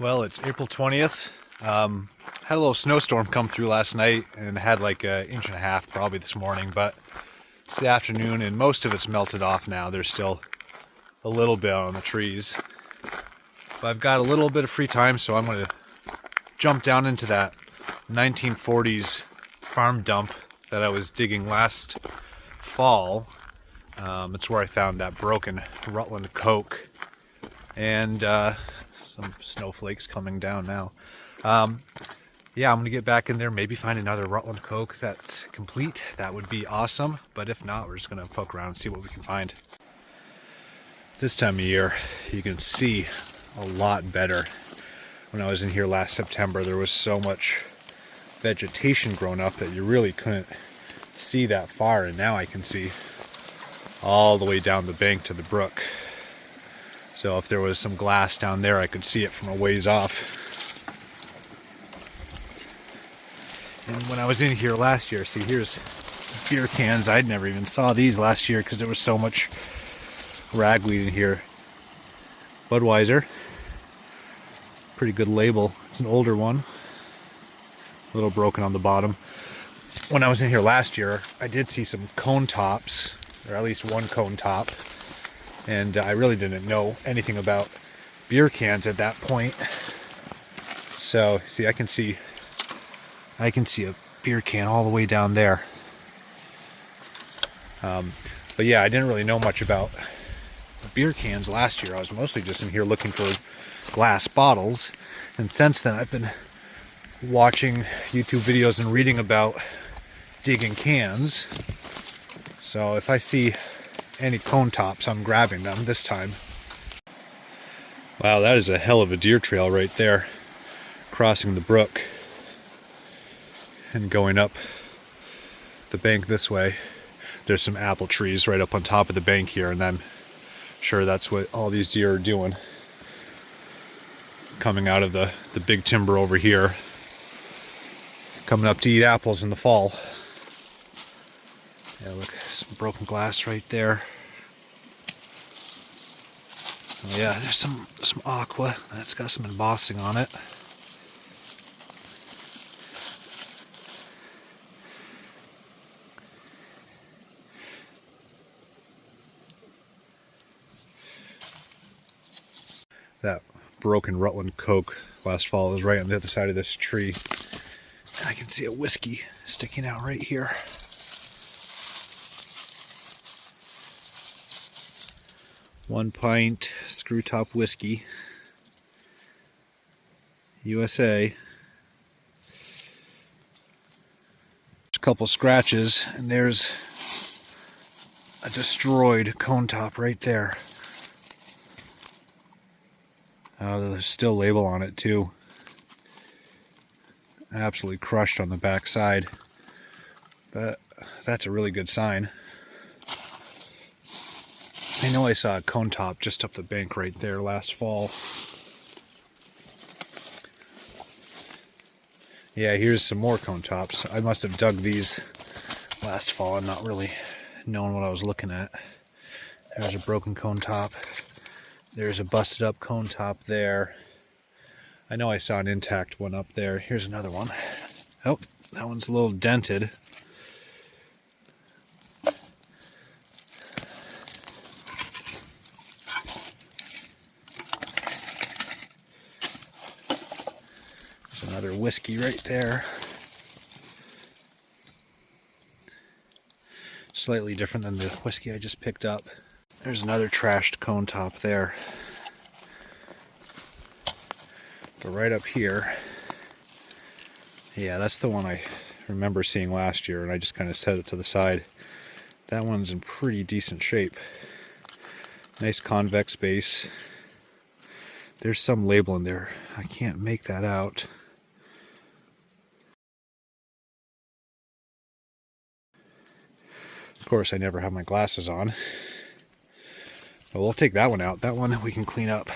Well, it's April 20th. Had a little snowstorm come through last night and had like an inch and a half probably this morning, but it's the afternoon and most of it's melted off now. There's still a little bit on the trees. But I've got a little bit of free time, so I'm going to jump down into that 1940s farm dump that I was digging last fall. It's where I found that broken Rutland Coke and some snowflakes coming down now. Yeah, I'm gonna get back in there, maybe find another Rutland Coke that's complete. That would be awesome, but if not, we're just gonna poke around and see what we can find. This time of year, you can see a lot better. When I was in here last September, there was so much vegetation grown up that you really couldn't see that far, and now I can see all the way down the bank to the brook. So if there was some glass down there, I could see it from a ways off. And when I was in here last year, see, here's beer cans. I'd never even saw these last year because there was so much ragweed in here. Budweiser, pretty good label. It's an older one, a little broken on the bottom. When I was in here last year, I did see some cone tops, or at least one cone top. And I really didn't know anything about beer cans at that point. So, see, I can see a beer can all the way down there. But yeah, I didn't really know much about beer cans last year. I was mostly just in here looking for glass bottles. And since then, I've been watching YouTube videos and reading about digging cans. So if I see any cone tops, I'm grabbing them this time. Wow, that is a hell of a deer trail right there, crossing the brook and going up the bank this way. There's some apple trees right up on top of the bank here, and I'm sure that's what all these deer are doing, coming out of the big timber over here, coming up to eat apples in the fall. Yeah, look, some broken glass right there. Oh yeah, there's some aqua that's got some embossing on it. That broken Rutland Coke last fall was right on the other side of this tree. And I can see a whiskey sticking out right here. One pint screw top whiskey, USA. A couple scratches, and there's a destroyed cone top right there. Oh, there's still label on it too. Absolutely crushed on the back side, but that's a really good sign. I know I saw a cone top just up the bank right there last fall. Yeah, here's some more cone tops. I must have dug these last fall and not really knowing what I was looking at. There's a broken cone top. There's a busted up cone top there. I know I saw an intact one up there. Here's another one. Oh, that one's a little dented. Another whiskey right there. Slightly different than the whiskey I just picked up. There's another trashed cone top there. But right up here, yeah, that's the one I remember seeing last year, and I just kind of set it to the side. That one's in pretty decent shape. Nice convex base. There's some label in there. I can't make that out. Of course, I never have my glasses on. But we'll take that one out. That one we can clean up.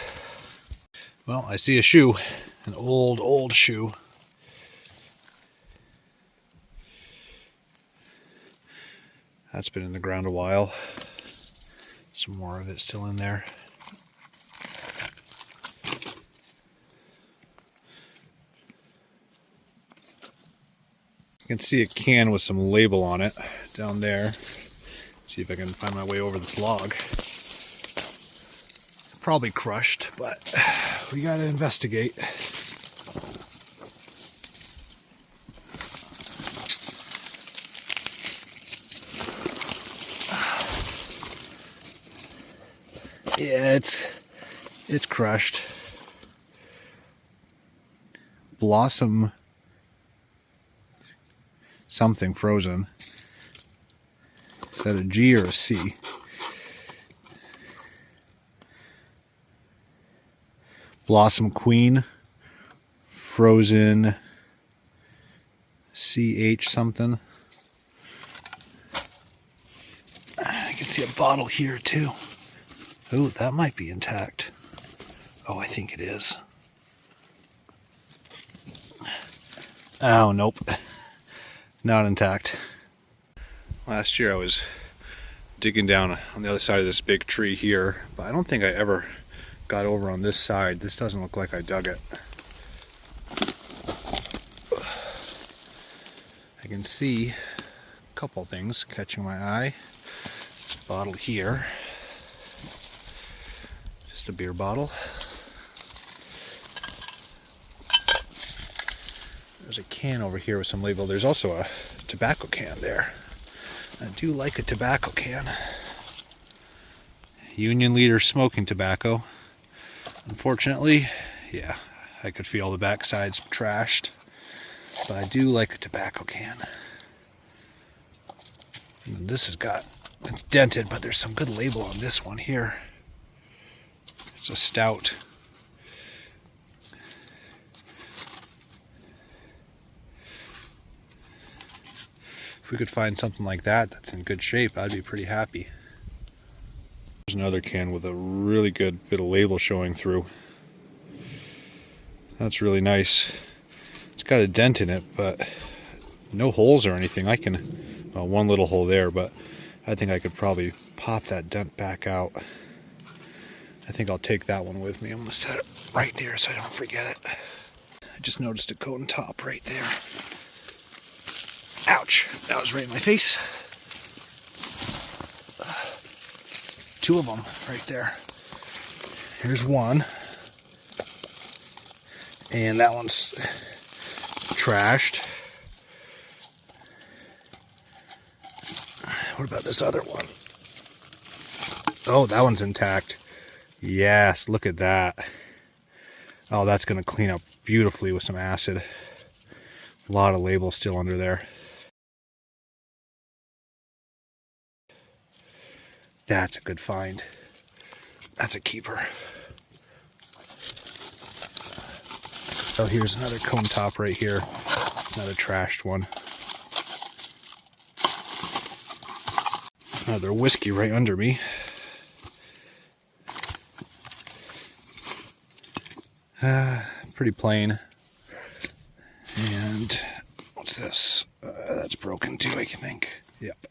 Well, I see a shoe. An old shoe. That's been in the ground a while. Some more of it still in there. You can see a can with some label on it down there. See if I can find my way over this log. Probably crushed, but we gotta investigate. Yeah, it's crushed. Blossom something frozen. Is that a G or a C? Blossom Queen frozen CH something. I can see a bottle here too. Oh, that might be intact. Oh, I think it is. Oh, nope. Not intact. Last year I was digging down on the other side of this big tree here, but I don't think I ever got over on this side. This doesn't look like I dug it. I can see a couple things catching my eye. Bottle here. Just a beer bottle. There's a can over here with some label. There's also a tobacco can there. I do like a tobacco can. Union Leader smoking tobacco. Unfortunately, yeah, I could feel the backside's trashed. But I do like a tobacco can. And this has got, it's dented, but there's some good label on this one here. It's a stout. If we could find something like that that's in good shape, I'd be pretty happy. There's another can with a really good bit of label showing through. That's really nice. It's got a dent in it, but no holes or anything. I can, well, one little hole there, but I think I could probably pop that dent back out. I think I'll take that one with me. I'm going to set it right there so I don't forget it. I just noticed a cone top right there. Ouch, that was right in my face. Two of them right there. Here's one. And that one's trashed. What about this other one? Oh, that one's intact. Yes, look at that. Oh, that's going to clean up beautifully with some acid. A lot of label still under there. That's a good find. That's a keeper. Oh, here's another cone top right here. Another trashed one. Another whiskey right under me. Pretty plain. And what's this? That's broken too, I think. Yep.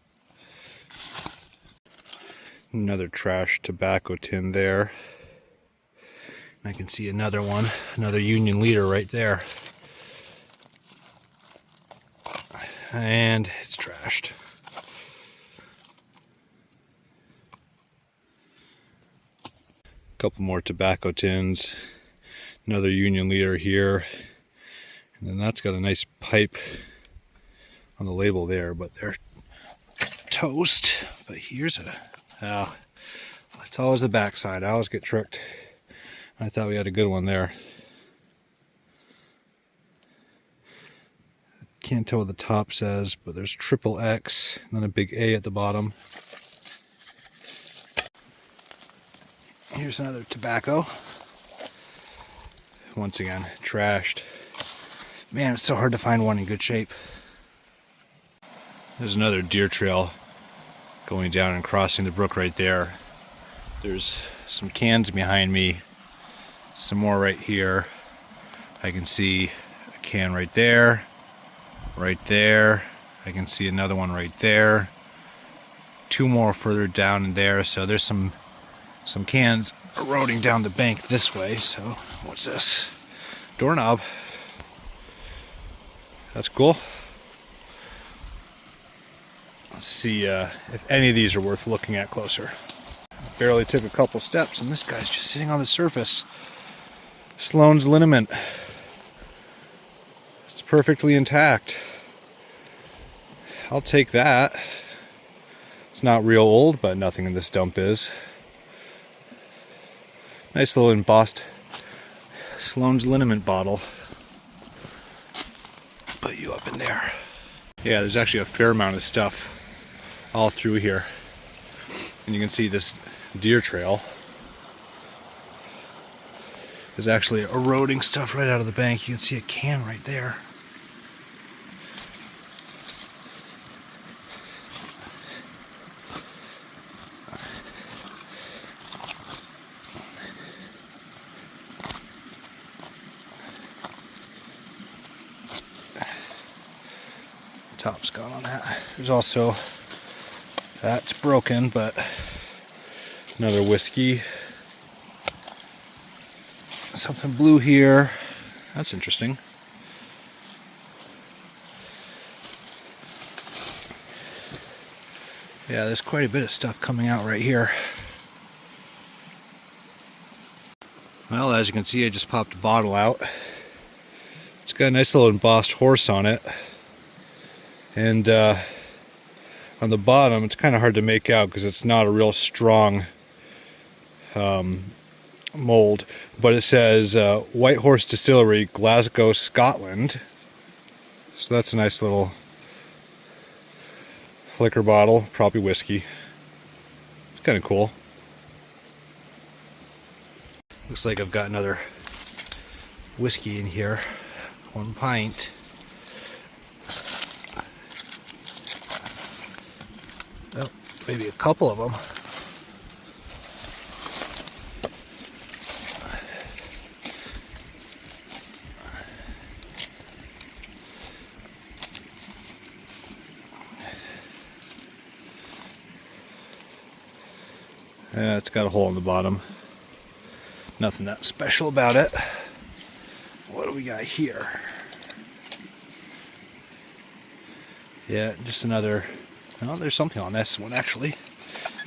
Another trash tobacco tin there. I can see another one, another Union Leader right there. And it's trashed. A couple more tobacco tins. Another Union Leader here. And then that's got a nice pipe on the label there, but they're toast. But here's a, it's always the backside. I always get tricked. I thought we had a good one there. Can't tell what the top says, but there's triple X and then a big A at the bottom. Here's another tobacco. Once again, trashed. Man, it's so hard to find one in good shape. There's another deer trail going down and crossing the brook right there. There's some cans behind me, some more right here. I can see a can right there, right there. I can see another one right there. Two more further down in there. So there's some cans eroding down the bank this way. So what's this? Doorknob. That's cool. Let's see if any of these are worth looking at closer. Barely took a couple steps and this guy's just sitting on the surface. Sloane's liniment. It's perfectly intact. I'll take that. It's not real old, but nothing in this dump is. Nice little embossed Sloane's liniment bottle. Put you up in there. Yeah, there's actually a fair amount of stuff all through here. And you can see this deer trail is actually eroding stuff right out of the bank. You can see a can right there. Top's gone on that. There's also, that's broken, but another whiskey. Something blue here. That's interesting. Yeah, there's quite a bit of stuff coming out right here. Well, as you can see, I just popped a bottle out. It's got a nice little embossed horse on it. And on the bottom, it's kind of hard to make out because it's not a real strong mold, but it says White Horse Distillery, Glasgow, Scotland. So that's a nice little liquor bottle, probably whiskey. It's kind of cool. Looks like I've got another whiskey in here, 1 pint. Oh, maybe a couple of them. Yeah, it's got a hole in the bottom. Nothing that special about it. What do we got here? Yeah, just another... Oh, there's something on this one actually.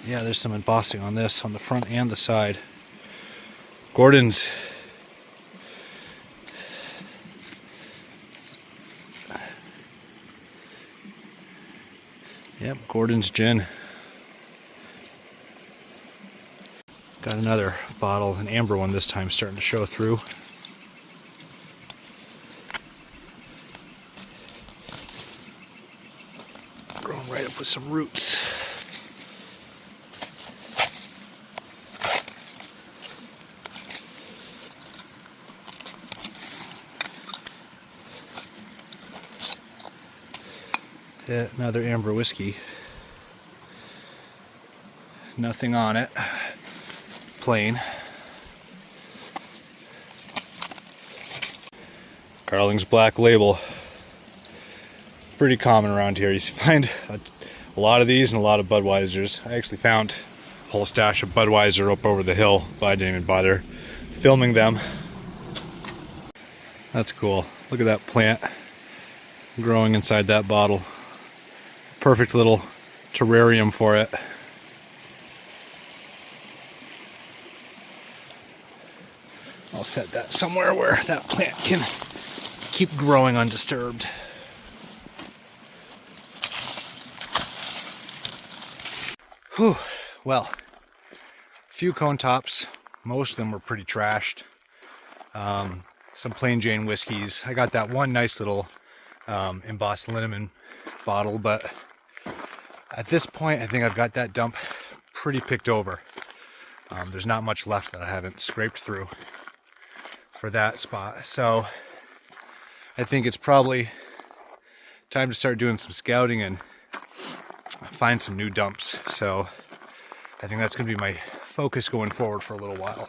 Yeah, there's some embossing on this, on the front and the side. Gordon's. Yep, Gordon's gin. Got another bottle, an amber one this time, starting to show through. Growing right up with some roots. Yeah, another amber whiskey. Nothing on it. Plain. Carling's Black Label. Pretty common around here. You find a lot of these and a lot of Budweisers. I actually found a whole stash of Budweiser up over the hill, but I didn't even bother filming them. That's cool. Look at that plant growing inside that bottle. Perfect little terrarium for it. I'll set that somewhere where that plant can keep growing undisturbed. Whew. Well, a few cone tops. Most of them were pretty trashed. Some plain Jane whiskeys. I got that one nice little embossed liniment bottle, but at this point I think I've got that dump pretty picked over. There's not much left that I haven't scraped through for that spot, so I think it's probably time to start doing some scouting and find some new dumps. So I think that's going to be my focus going forward for a little while.